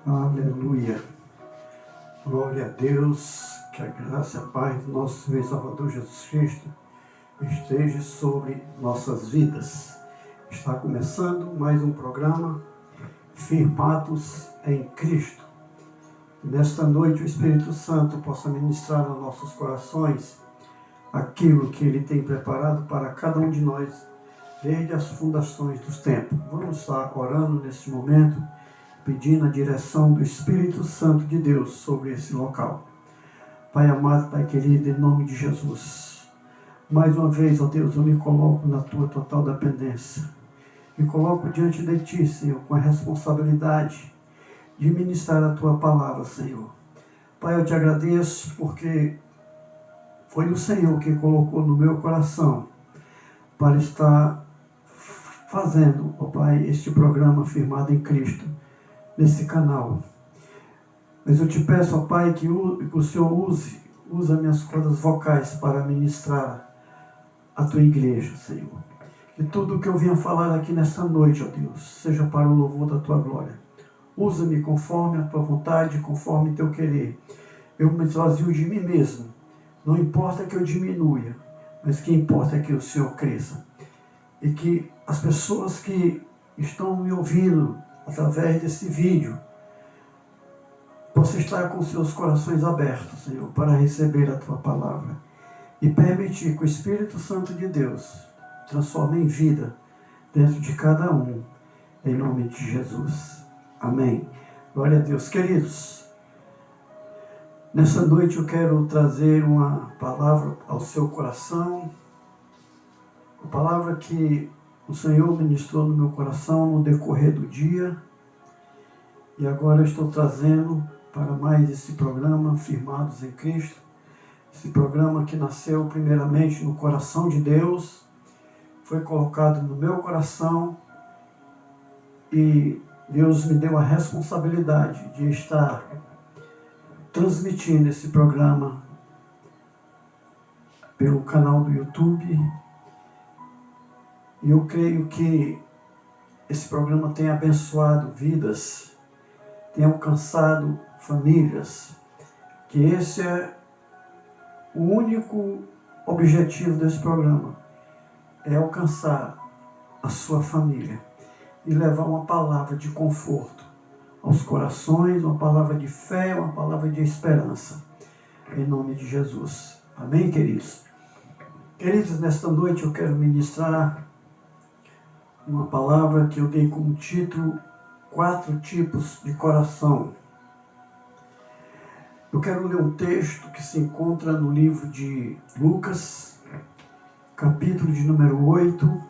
Aleluia. Glória a Deus, que a graça e a paz do nosso Senhor e Salvador Jesus Cristo esteja sobre nossas vidas. Está começando mais um programa Firmados em Cristo. Nesta noite o Espírito Santo possa ministrar aos nossos corações aquilo que Ele tem preparado para cada um de nós desde as fundações dos tempos. Vamos estar orando neste momento, pedindo a direção do Espírito Santo de Deus sobre esse local. Pai amado, Pai querido, em nome de Jesus, mais uma vez, ó Deus, eu me coloco na Tua total dependência. Me coloco diante de Ti, Senhor, com a responsabilidade de ministrar a Tua palavra, Senhor. Pai, eu Te agradeço porque foi o Senhor que colocou no meu coração para estar fazendo, ó Pai, este programa Firmado em Cristo, nesse canal. Mas eu te peço, ó Pai, que o Senhor use as minhas cordas vocais para ministrar a Tua igreja, Senhor. Que tudo o que eu venha falar aqui nesta noite, ó Deus, seja para o louvor da Tua glória. Usa-me conforme a Tua vontade, conforme Teu querer. Eu me esvazio de mim mesmo. Não importa que eu diminua, mas o que importa é que o Senhor cresça. E que as pessoas que estão me ouvindo através desse vídeo possam estar com seus corações abertos, Senhor, para receber a Tua palavra. E permitir que o Espírito Santo de Deus transforme em vida dentro de cada um, em nome de Jesus. Amém. Glória a Deus. Queridos, nessa noite eu quero trazer uma palavra ao seu coração, uma palavra que o Senhor ministrou no meu coração no decorrer do dia, e agora eu estou trazendo para mais esse programa Firmados em Cristo, esse programa que nasceu primeiramente no coração de Deus, foi colocado no meu coração, e Deus me deu a responsabilidade de estar transmitindo esse programa pelo canal do YouTube. E eu creio que esse programa tem abençoado vidas, tem alcançado famílias, que esse é o único objetivo desse programa, é alcançar a sua família e levar uma palavra de conforto aos corações, uma palavra de fé, uma palavra de esperança, em nome de Jesus. Amém, queridos? Queridos, nesta noite eu quero ministrar uma palavra que eu dei como título 4 tipos de coração. Eu quero ler um texto que se encontra no livro de Lucas, capítulo de número 8,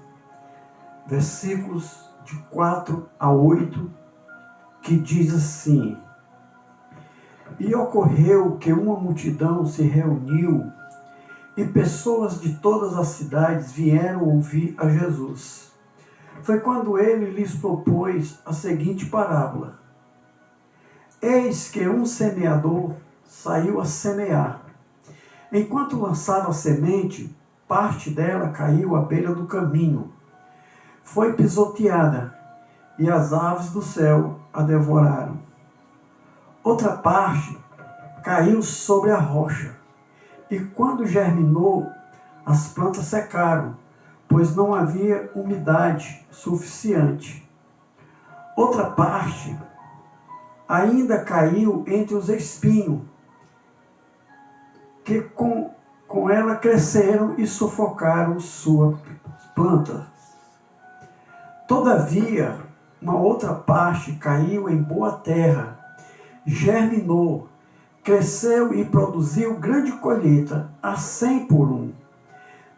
versículos de 4 a 8, que diz assim: E ocorreu que uma multidão se reuniu, e pessoas de todas as cidades vieram ouvir a Jesus. Foi quando ele lhes propôs a seguinte parábola: Eis que um semeador saiu a semear. Enquanto lançava a semente, parte dela caiu à beira do caminho. Foi pisoteada, e as aves do céu a devoraram. Outra parte caiu sobre a rocha, e quando germinou, as plantas secaram, pois não havia umidade suficiente. Outra parte ainda caiu entre os espinhos, que com ela cresceram e sufocaram sua planta. Todavia, uma outra parte caiu em boa terra, germinou, cresceu e produziu grande colheita, a 100 por 1.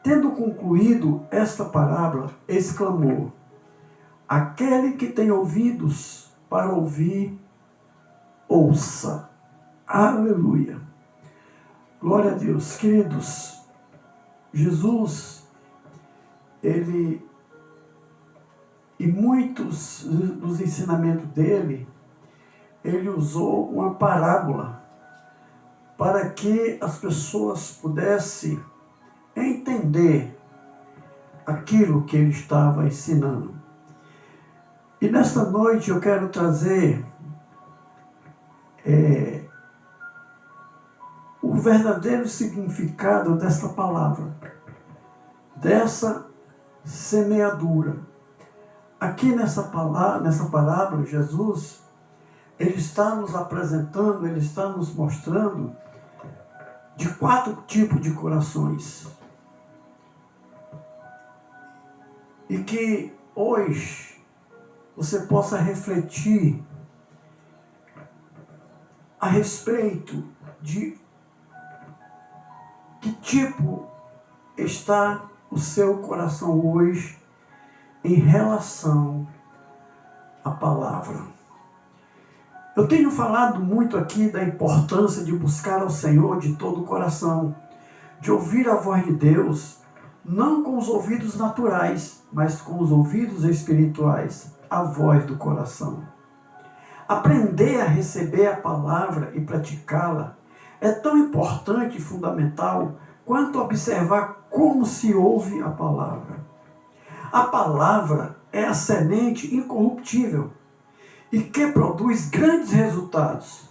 Tendo concluído esta parábola, exclamou: Aquele que tem ouvidos para ouvir, ouça. Aleluia. Glória a Deus. Queridos, Jesus, e muitos dos ensinamentos dele, ele usou uma parábola para que as pessoas pudessem entender aquilo que ele estava ensinando. E nesta noite eu quero trazer o verdadeiro significado dessa palavra, dessa semeadura. Aqui nessa parábola, Jesus, ele está nos apresentando, ele está nos mostrando de 4 tipos de corações. E que hoje você possa refletir a respeito de que tipo está o seu coração hoje em relação à palavra. Eu tenho falado muito aqui da importância de buscar ao Senhor de todo o coração, de ouvir a voz de Deus, não com os ouvidos naturais, mas com os ouvidos espirituais, a voz do coração. Aprender a receber a palavra e praticá-la é tão importante e fundamental quanto observar como se ouve a palavra. A palavra é a semente incorruptível e que produz grandes resultados.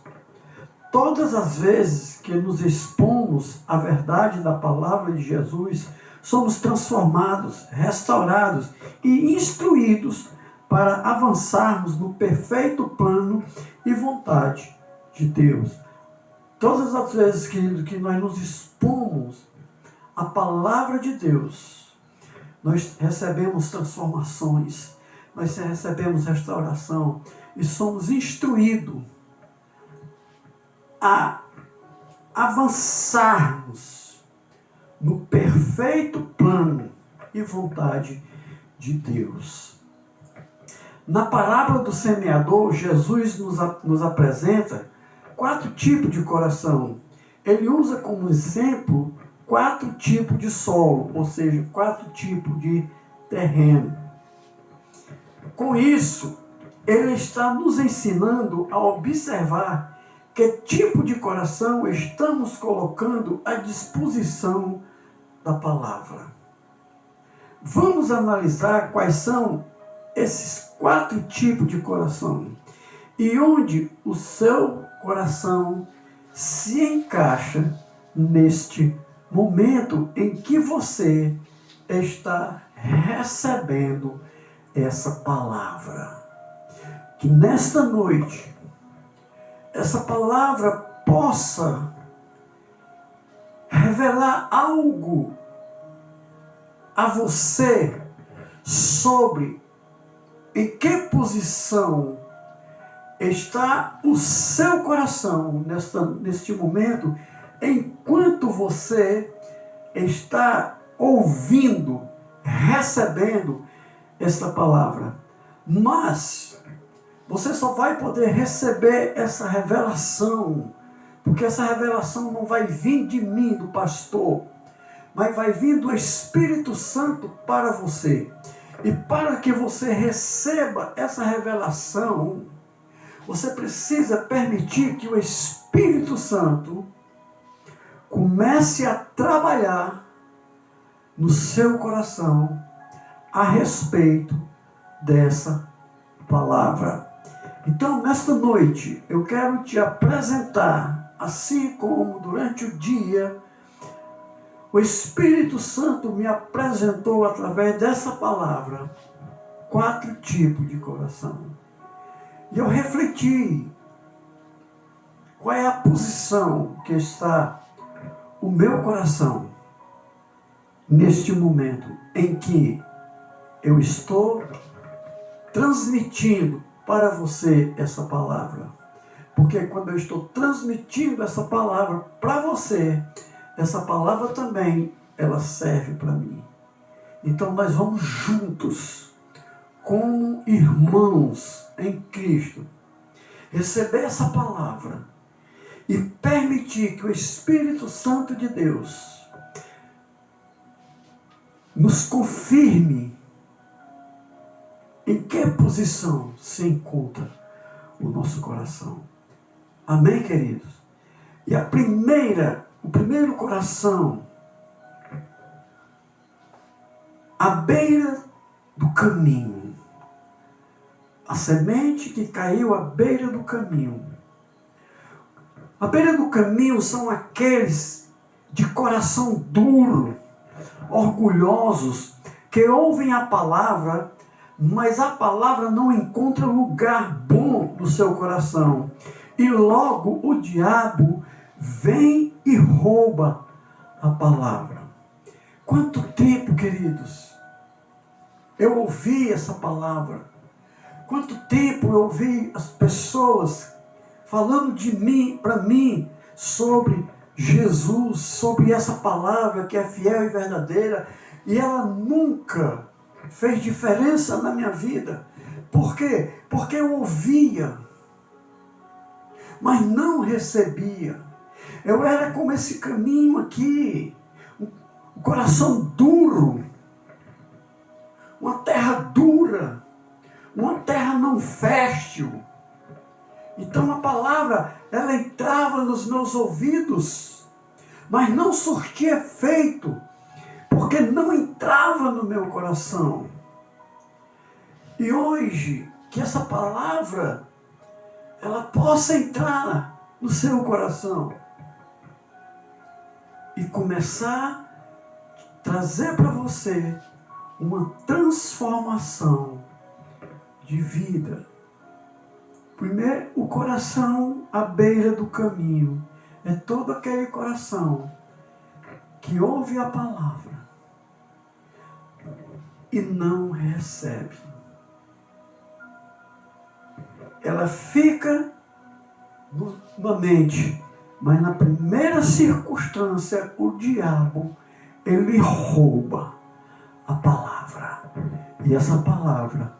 Todas as vezes que nos expomos à verdade da palavra de Jesus, somos transformados, restaurados e instruídos para avançarmos no perfeito plano e vontade de Deus. Todas as vezes, querido, que nós nos expomos à palavra de Deus, nós recebemos transformações, nós recebemos restauração e somos instruídos a avançarmos no perfeito plano e vontade de Deus. Na parábola do semeador, Jesus nos apresenta 4 tipos de coração. Ele usa como exemplo 4 tipos de solo, ou seja, 4 tipos de terreno. Com isso, ele está nos ensinando a observar que tipo de coração estamos colocando à disposição da palavra. Vamos analisar quais são esses 4 tipos de coração e onde o seu coração se encaixa neste momento em que você está recebendo essa palavra. Que nesta noite essa palavra possa revelar algo a você sobre em que posição está o seu coração neste momento, enquanto você está ouvindo, recebendo esta palavra. Mas você só vai poder receber essa revelação, porque essa revelação não vai vir de mim, do pastor, mas vai vir do Espírito Santo para você. E para que você receba essa revelação, você precisa permitir que o Espírito Santo comece a trabalhar no seu coração a respeito dessa palavra. Então, nesta noite, eu quero te apresentar, assim como durante o dia, o Espírito Santo me apresentou através dessa palavra 4 tipos de coração. E eu refleti qual é a posição que está o meu coração neste momento em que eu estou transmitindo para você essa palavra. Porque quando eu estou transmitindo essa palavra para você, essa palavra também, ela serve para mim. Então nós vamos juntos, como irmãos em Cristo, receber essa palavra e permitir que o Espírito Santo de Deus nos confirme em que posição se encontra o nosso coração. Amém, queridos? E o primeiro coração, à beira do caminho, a semente que caiu à beira do caminho, À beira do caminho são aqueles de coração duro, orgulhosos, que ouvem a palavra, mas a palavra não encontra lugar bom no seu coração. E logo o diabo vem e rouba a palavra. Quanto tempo, queridos, eu ouvi essa palavra? Quanto tempo eu ouvi as pessoas falando de mim, para mim, sobre Jesus, sobre essa palavra que é fiel e verdadeira, e ela nunca fez diferença na minha vida. Por quê? Porque eu ouvia, mas não recebia. Eu era como esse caminho aqui, um coração duro, uma terra dura, uma terra não fértil. Então a palavra, ela entrava nos meus ouvidos, mas não surtia efeito, porque não entrava no meu coração. E hoje, que essa palavra, ela possa entrar no seu coração e começar a trazer para você uma transformação de vida. Primeiro, o coração à beira do caminho é todo aquele coração que ouve a palavra e não recebe. Ela fica na mente, mas na primeira circunstância, o diabo, ele rouba a palavra. E essa palavra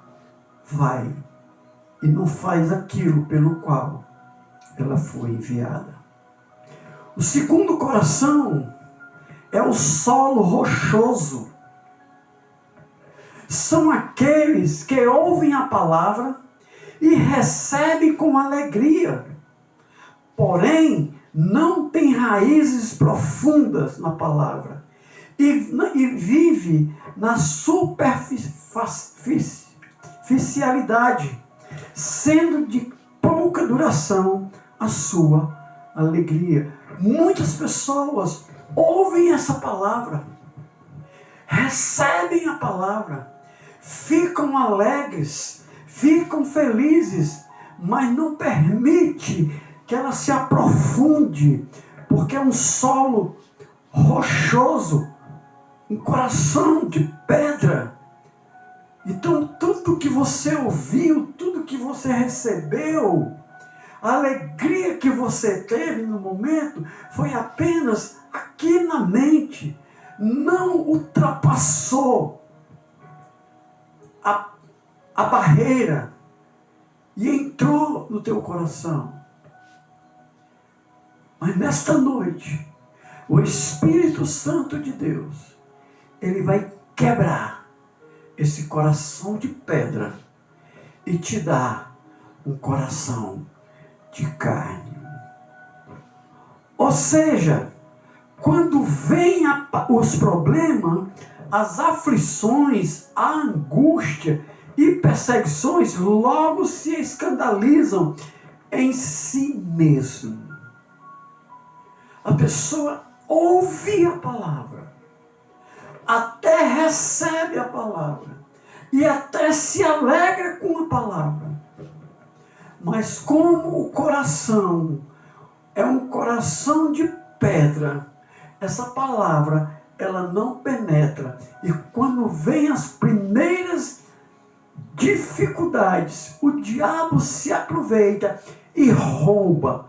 vai e não faz aquilo pelo qual ela foi enviada. O segundo coração é o solo rochoso. São aqueles que ouvem a palavra e recebem com alegria, porém não têm raízes profundas na palavra e vive na superficialidade, sendo de pouca duração a sua alegria. Muitas pessoas ouvem essa palavra, recebem a palavra, ficam alegres, ficam felizes, mas não permite que ela se aprofunde, porque é um solo rochoso, um coração de pedra. Então tudo que você ouviu, tudo que você recebeu, a alegria que você teve no momento, foi apenas aqui na mente, não ultrapassou a barreira e entrou no teu coração. Mas nesta noite, o Espírito Santo de Deus, ele vai quebrar esse coração de pedra e te dar um coração de carne. Ou seja, quando vem os problemas, as aflições, a angústia e perseguições, logo se escandalizam em si mesmo. A pessoa ouve a palavra, até recebe a palavra e até se alegra com a palavra. Mas como o coração é um coração de pedra, essa palavra, ela não penetra. E quando vem as primeiras dificuldades, o diabo se aproveita e rouba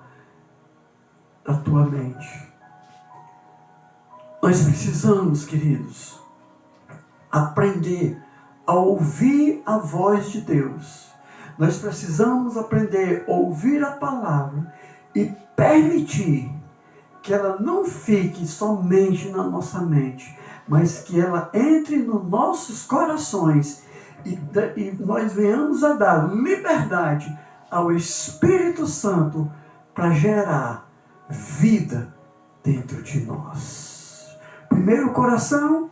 a tua mente. Nós precisamos, queridos, aprender a ouvir a voz de Deus. Nós precisamos aprender a ouvir a palavra e permitir que ela não fique somente na nossa mente, mas que ela entre nos nossos corações e nós venhamos a dar liberdade ao Espírito Santo para gerar vida dentro de nós. Primeiro coração,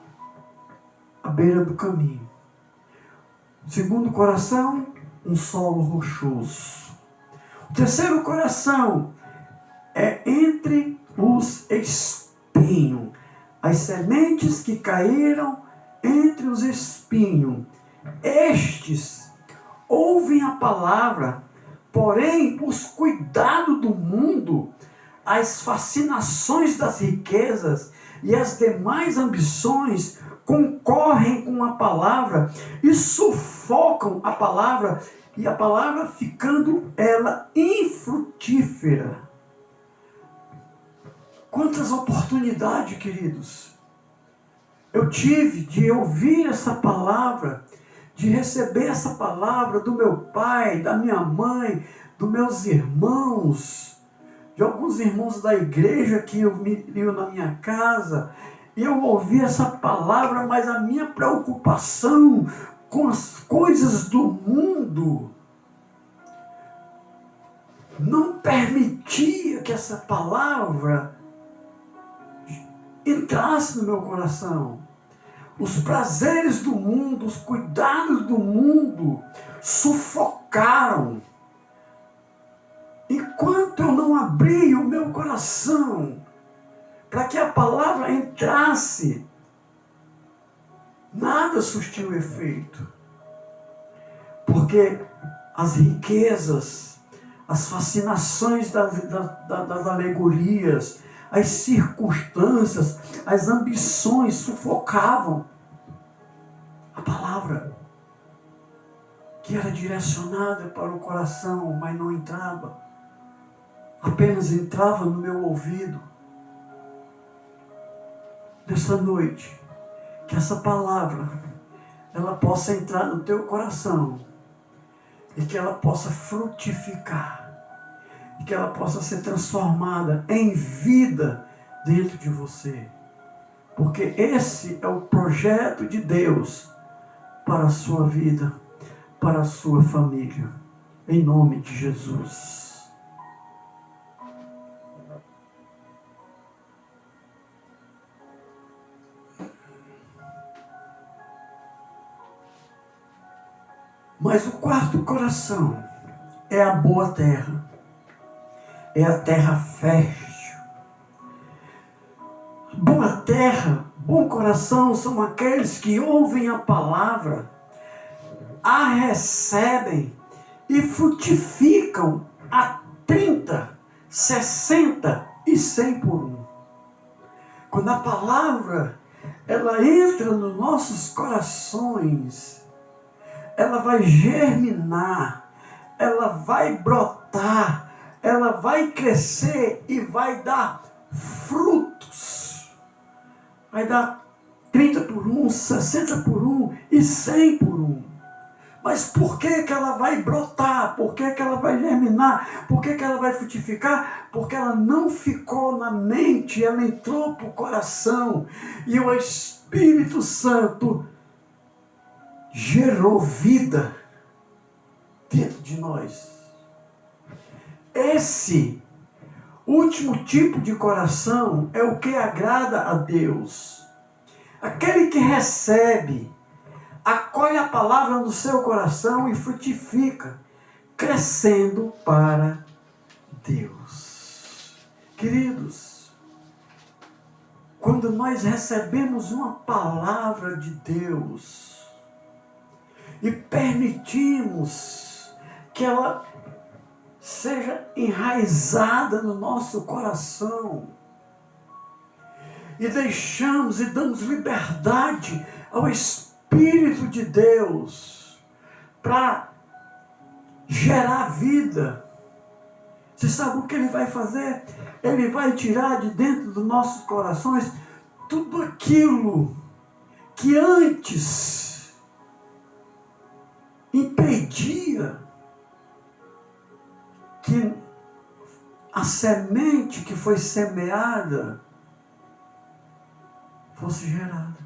à beira do caminho. Segundo coração, um solo rochoso. O terceiro coração é entre os espinhos. As sementes que caíram entre os espinhos. Estes ouvem a palavra, porém os cuidados do mundo, as fascinações das riquezas e as demais ambições concorrem com a palavra e sufocam a palavra, e a palavra ficando ela infrutífera. Quantas oportunidades, queridos, eu tive de ouvir essa palavra, de receber essa palavra do meu pai, da minha mãe, dos meus irmãos, de alguns irmãos da igreja que eu na minha casa. E eu ouvi essa palavra, mas a minha preocupação com as coisas do mundo não permitia que essa palavra entrasse no meu coração. Os prazeres do mundo, os cuidados do mundo sufocaram. Enquanto eu não abri o meu coração para que a palavra entrasse, nada surtiu efeito. Porque as riquezas, as fascinações das alegorias, as circunstâncias, as ambições sufocavam a palavra que era direcionada para o coração, mas não entrava. Apenas entrava no meu ouvido. Nesta noite, que essa palavra ela possa entrar no teu coração e que ela possa frutificar. E que ela possa ser transformada em vida dentro de você. Porque esse é o projeto de Deus para a sua vida, para a sua família. Em nome de Jesus. Mas o quarto coração é a boa terra. É a terra fértil. Boa terra, bom coração são aqueles que ouvem a palavra, a recebem e frutificam a 30, 60 e 100 por um. Quando a palavra ela entra nos nossos corações, ela vai germinar, ela vai brotar, ela vai crescer e vai dar frutos. Vai dar 30 por 1, 60 por 1 e 100 por 1. Mas por que ela vai brotar? Por que ela vai germinar? Por que ela vai frutificar? Porque ela não ficou na mente, ela entrou para o coração. E o Espírito Santo gerou vida dentro de nós. Esse último tipo de coração é o que agrada a Deus. Aquele que recebe, acolhe a palavra no seu coração e frutifica, crescendo para Deus. Queridos, quando nós recebemos uma palavra de Deus e permitimos que ela seja enraizada no nosso coração, e deixamos e damos liberdade ao Espírito de Deus para gerar vida, você sabe o que Ele vai fazer? Ele vai tirar de dentro dos nossos corações tudo aquilo que antes impedia que a semente que foi semeada fosse gerada.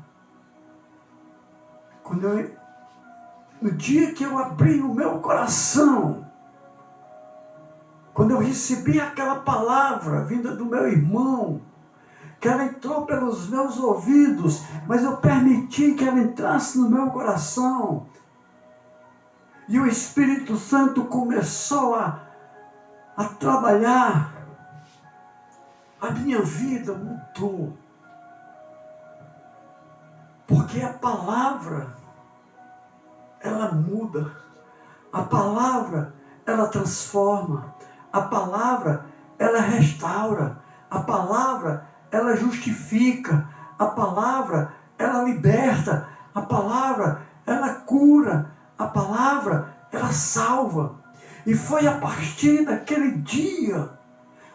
No dia que eu abri o meu coração, quando eu recebi aquela palavra vinda do meu irmão, que ela entrou pelos meus ouvidos, mas eu permiti que ela entrasse no meu coração, e o Espírito Santo começou a trabalhar A minha vida mudou. Porque a palavra, ela muda. A palavra, ela transforma. A palavra, ela restaura. A palavra, ela justifica. A palavra, ela liberta. A palavra, ela cura. A palavra, ela salva. E foi a partir daquele dia,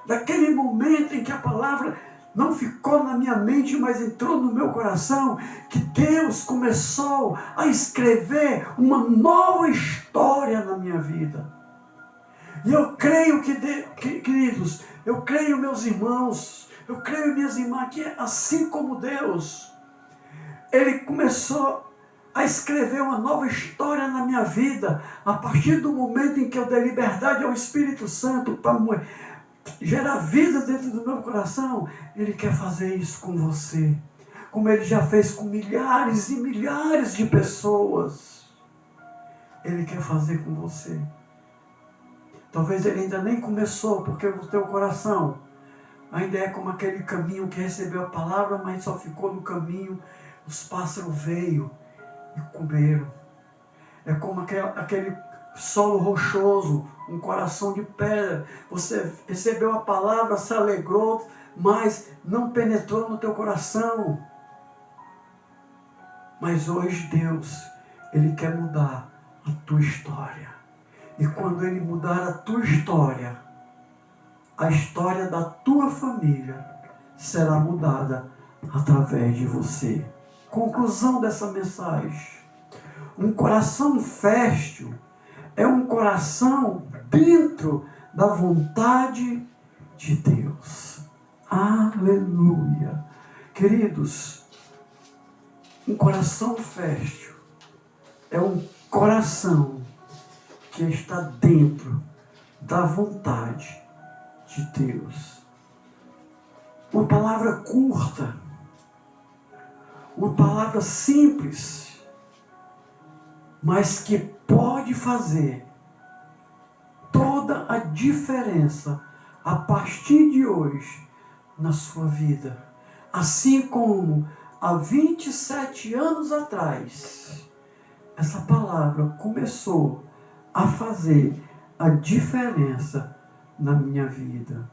daquele momento em que a palavra não ficou na minha mente, mas entrou no meu coração, que Deus começou a escrever uma nova história na minha vida. E eu creio queridos, eu creio, meus irmãos, eu creio, minhas irmãs, que assim como Deus, Ele começou a escrever uma nova história na minha vida, a partir do momento em que eu dei liberdade ao Espírito Santo para gerar vida dentro do meu coração. Ele quer fazer isso com você, como Ele já fez com milhares e milhares de pessoas. Ele quer fazer com você. Talvez Ele ainda nem começou, porque o teu coração ainda é como aquele caminho que recebeu a palavra, mas só ficou no caminho. Os pássaros veio e comeram. É como aquele solo rochoso, um coração de pedra. Você recebeu a palavra, se alegrou, mas não penetrou no teu coração. Mas hoje Deus, Ele quer mudar a tua história. E quando Ele mudar a tua história, a história da tua família será mudada através de você. Conclusão dessa mensagem. Um coração fértil é um coração dentro da vontade de Deus. Aleluia. Queridos, um coração fértil é um coração que está dentro da vontade de Deus. Uma palavra curta, uma palavra simples, mas que pode fazer toda a diferença a partir de hoje na sua vida. Assim como há 27 anos atrás, essa palavra começou a fazer a diferença na minha vida.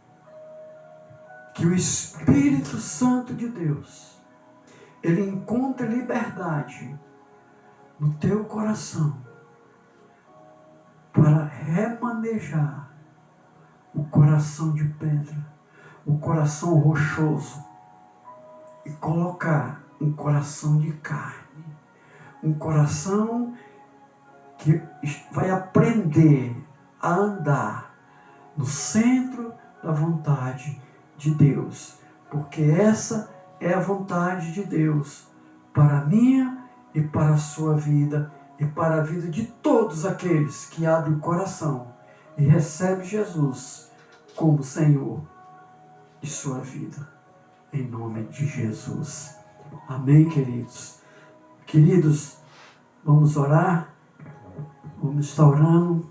Que o Espírito Santo de Deus, Ele encontre liberdade no teu coração para remanejar o coração de pedra, o coração rochoso, e colocar um coração de carne, um coração que vai aprender a andar no centro da vontade de Deus, porque essa é a vontade de Deus para a minha e para a sua vida e para a vida de todos aqueles que abrem o coração e recebem Jesus como Senhor de sua vida, em nome de Jesus. Amém, queridos? Queridos, vamos orar, vamos estar orando.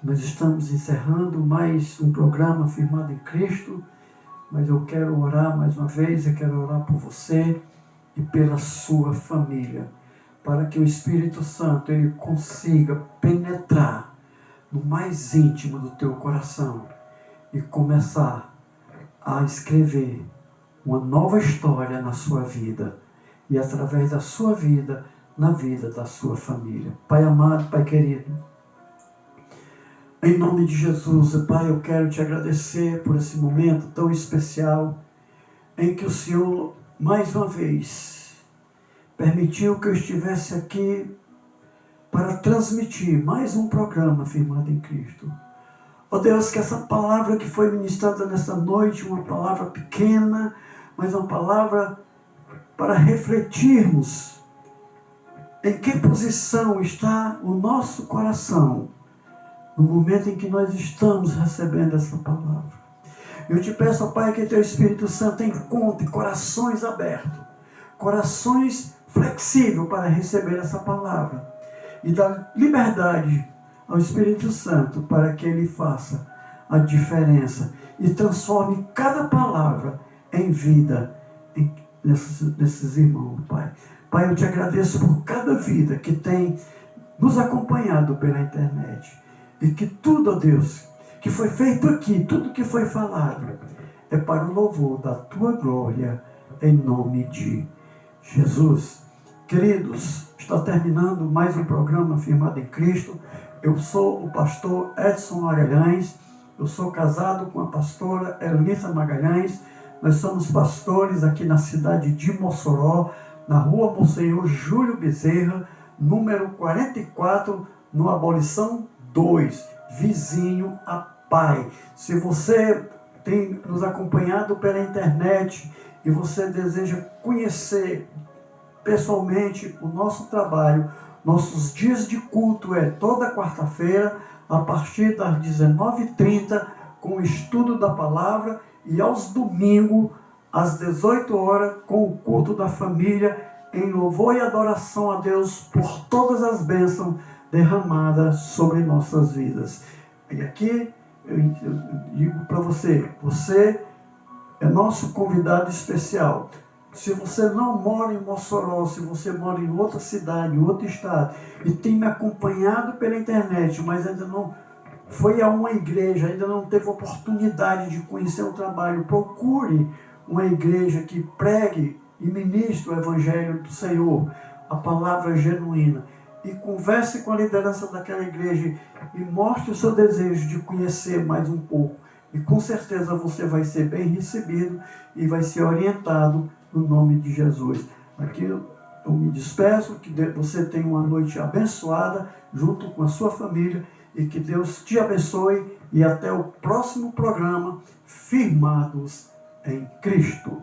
Nós estamos encerrando mais um programa Firmado em Cristo, mas eu quero orar mais uma vez, eu quero orar por você e pela sua família, para que o Espírito Santo Ele consiga penetrar no mais íntimo do teu coração e começar a escrever uma nova história na sua vida e através da sua vida, na vida da sua família. Pai amado, Pai querido, em nome de Jesus, Pai, eu quero te agradecer por esse momento tão especial em que o Senhor, mais uma vez, permitiu que eu estivesse aqui para transmitir mais um programa Firmado em Cristo. Ó Deus, que essa palavra que foi ministrada nesta noite, uma palavra pequena, mas uma palavra para refletirmos em que posição está o nosso coração no momento em que nós estamos recebendo essa palavra. Eu te peço, ó Pai, que teu Espírito Santo encontre corações abertos, corações flexíveis para receber essa palavra e dá liberdade ao Espírito Santo para que ele faça a diferença e transforme cada palavra em vida nesses irmãos, Pai. Pai, eu te agradeço por cada vida que tem nos acompanhado pela internet. E que tudo, ó Deus, que foi feito aqui, tudo que foi falado, é para o louvor da tua glória, em nome de Jesus. Queridos, está terminando mais um programa Firmado em Cristo. Eu sou o pastor Edson Magalhães. Eu sou casado com a pastora Elisa Magalhães. Nós somos pastores aqui na cidade de Mossoró, na rua Monsenhor Júlio Bezerra, número 44, no Abolição 2, vizinho a Pai. Se você tem nos acompanhado pela internet e você deseja conhecer pessoalmente o nosso trabalho, nossos dias de culto é toda quarta-feira, a partir das 19h30, com o estudo da palavra, e aos domingos, às 18 horas, com o culto da família, em louvor e adoração a Deus por todas as bênçãos derramadas sobre nossas vidas. E aqui eu digo para você, você é nosso convidado especial. Se você não mora em Mossoró, se você mora em outra cidade, em outro estado, e tem me acompanhado pela internet, mas ainda não foi a uma igreja, ainda não teve oportunidade de conhecer o trabalho, procure uma igreja que pregue e ministre o Evangelho do Senhor, a palavra genuína, e converse com a liderança daquela igreja e mostre o seu desejo de conhecer mais um pouco. E com certeza você vai ser bem recebido e vai ser orientado no nome de Jesus. Aqui eu me despeço, que você tenha uma noite abençoada junto com a sua família e que Deus te abençoe e até o próximo programa Firmados em Cristo.